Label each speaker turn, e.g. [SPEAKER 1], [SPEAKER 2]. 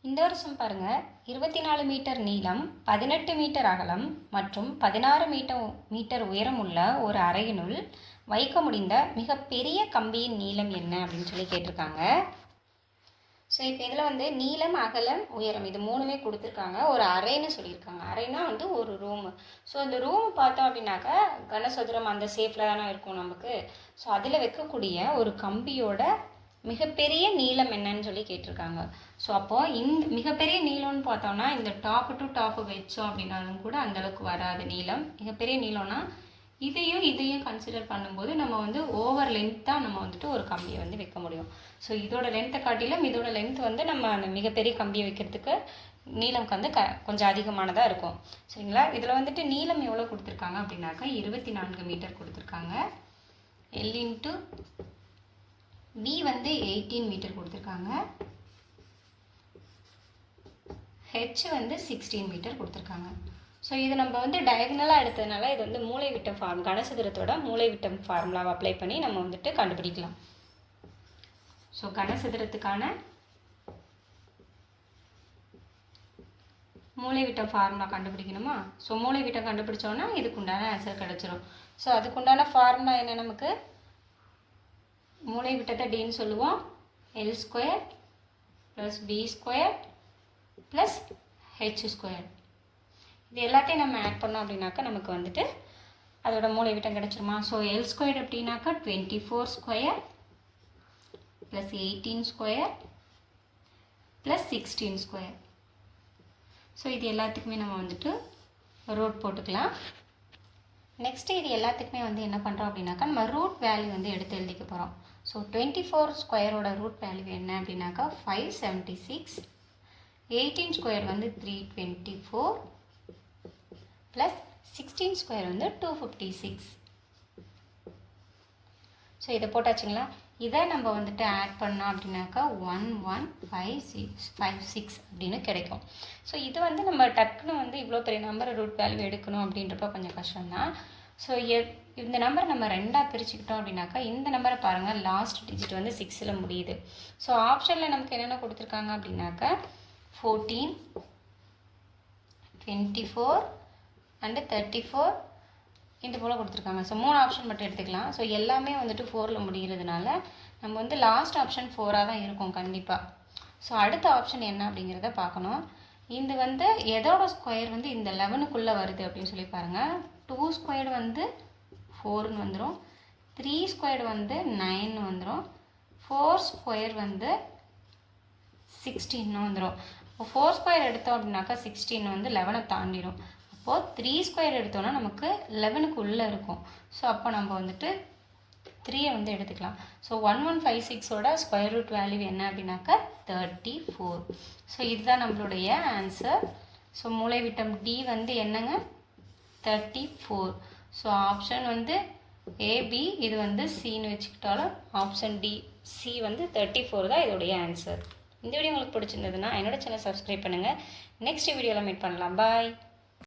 [SPEAKER 1] இந்த வருஷம் பாருங்கள் 24 மீட்டர் நீளம் 18 மீட்டர் அகலம் மற்றும் 16 மீட்டர் உயரம் உள்ள ஒரு அறையினுள் வைக்க முடிந்த மிகப்பெரிய கம்பியின் நீளம் என்ன அப்படின்னு சொல்லி கேட்டிருக்காங்க. ஸோ இப்போ இதில் வந்து நீளம், அகலம், உயரம் இது மூணுமே கொடுத்துருக்காங்க. ஒரு அறைன்னு சொல்லியிருக்காங்க. அறைனா வந்து ஒரு ரூமு. ஸோ அந்த ரூம் பார்த்தோம் அப்படின்னாக்கா கனசதுரம் அந்த ஷேப்பில் தானே இருக்கும் நமக்கு. ஸோ அதில் வைக்கக்கூடிய ஒரு கம்பியோட மிகப்பெரிய நீளம் என்னன்னு சொல்லி கேட்டிருக்காங்க. ஸோ அப்போது இந்த மிகப்பெரிய நீளம்னு பார்த்தோம்னா இந்த டாப்பு டு டாப்பு வச்சோம் அப்படின்னாலும் கூட அந்தளவுக்கு வராது நீளம். மிகப்பெரிய நீளம்னா இதையும் கன்சிடர் பண்ணும்போது நம்ம வந்து ஓவர் லென்த்தாக நம்ம வந்துட்டு ஒரு கம்பியை வந்து வைக்க முடியும். ஸோ இதோட லென்த்தை காட்டிலும் இதோட லென்த் வந்து நம்ம அந்த மிகப்பெரிய கம்பியை வைக்கிறதுக்கு நீளம் வந்து கொஞ்சம் அதிகமானதாக இருக்கும். சரிங்களா? இதில் வந்துட்டு நீளம் எவ்வளோ கொடுத்துருக்காங்க அப்படின்னாக்கா 24 மீட்டர் கொடுத்துருக்காங்க. L இன்ட்டு B வந்து 18 மீட்டர் கொடுத்துருக்காங்க. H வந்து 16 மீட்டர் கொடுத்துருக்காங்க. ஸோ இது நம்ம வந்து டயகனலாக எடுத்ததுனால இது வந்து மூலைவிட்டம் ஃபார்ம் கனசதுரத்தோட மூலைவிட்டம் ஃபார்முலாவை அப்ளை பண்ணி நம்ம வந்துட்டு கண்டுபிடிக்கலாம். ஸோ கனசதுரத்துக்கான மூலைவிட்டம் ஃபார்முலா கண்டுபிடிக்கணுமா? ஸோ மூலைவிட்டம் கண்டுபிடிச்சோன்னா இதுக்குண்டான ஆன்சர் கிடச்சிரும். ஸோ அதுக்குண்டான ஃபார்முலா என்ன? நமக்கு மூலைவிட்டத்தை டின்னு சொல்லுவோம். L square plus B square plus H square. இது எல்லாத்தையும் நம்ம ஆட் பண்ணோம் அப்படின்னாக்கா நமக்கு வந்துட்டு அதோட மூலைவிட்டம் கிடச்சிருமா? ஸோ L ஸ்கொயர் அப்படின்னாக்கா 24 square plus 18 square plus 16 square. So இது எல்லாத்துக்குமே நம்ம வந்துட்டு ரூட் போட்டுக்கலாம். நெக்ஸ்ட்டு இது எல்லாத்துக்குமே வந்து என்ன பண்ணுறோம் அப்படின்னாக்கா நம்ம ரூட் வேல்யூ வந்து எடுத்து எழுதிக்க போகிறோம். ஸோ 24 ஸ்கொயரோட ரூட் வேல்யூ என்ன அப்படின்னாக்கா 576, 18 ஸ்கொயர் வந்து 324 ப்ளஸ் 16 ஸ்கொயர் வந்து 256. ஸோ இதை போட்டாச்சுங்களா? இதை நம்ம வந்துட்டு ஆட் பண்ணோம் அப்படின்னாக்கா 1156 அப்படின்னு கிடைக்கும். ஸோ இது வந்து நம்ம டக்குன்னு வந்து இவ்வளோ பெரிய நம்பரை ரூட் வேல்யூ எடுக்கணும் அப்படின்றப்ப கொஞ்சம் கஷ்டம்தான். ஸோ இந்த நம்பர் நம்ம ரெண்டாக பிரிச்சுக்கிட்டோம் அப்படின்னாக்கா இந்த நம்பரை பாருங்கள், லாஸ்ட் டிஜிட் வந்து 6ல் முடியுது. ஸோ ஆப்ஷனில் நமக்கு என்னென்ன கொடுத்துருக்காங்க அப்படின்னாக்கா 14, 24 அண்டு 34 இது போல் கொடுத்துருக்காங்க. ஸோ 3 ஆப்ஷன் மட்டும் எடுத்துக்கலாம். ஸோ எல்லாமே வந்துட்டு 4ல் முடிகிறதுனால நம்ம வந்து லாஸ்ட் ஆப்ஷன் 4ஆக தான் இருக்கும் கண்டிப்பாக. ஸோ அடுத்த ஆப்ஷன் என்ன அப்படிங்கிறத பார்க்கணும். இது வந்து எதோட ஸ்கொயர் வந்து இந்த 11க்குள்ளே வருது அப்படின்னு சொல்லி பாருங்கள். 2 ஸ்கொயர்டு வந்து 4ன்னு வந்துடும், 3 ஸ்கொயர்டு வந்து 9ன்னு வந்துடும், 4 ஸ்கொயர் வந்து 16ன்னு வந்துடும். இப்போ 4 ஸ்கொயர் எடுத்தோம் அப்படின்னாக்கா 16 வந்து 11 தாண்டிடும். அப்போது 3 ஸ்கொயர் எடுத்தோன்னா நமக்கு 11க்கு உள்ளே இருக்கும். ஸோ அப்போ நம்ம வந்துட்டு 3 வந்து எடுத்துக்கலாம். ஸோ 1156ஓட ஸ்கொயர் ரூட் வேல்யூ என்ன அப்படின்னாக்கா 34. ஸோ இதுதான் நம்மளுடைய ஆன்சர். ஸோ மூலைவிட்டம் D வந்து என்னங்க 34. ஸோ ஆப்ஷன் வந்து AB, இது வந்து Cன்னு வச்சுக்கிட்டாலும் ஆப்ஷன் D C வந்து 34 தான் இதோடைய ஆன்சர். இந்த வீடியோ உங்களுக்கு பிடிச்சிருந்ததுன்னா என்னோட சேனல் சப்ஸ்கிரைப் பண்ணுங்கள். நெக்ஸ்ட் வீடியோவில் மீட் பண்ணலாம். பாய்.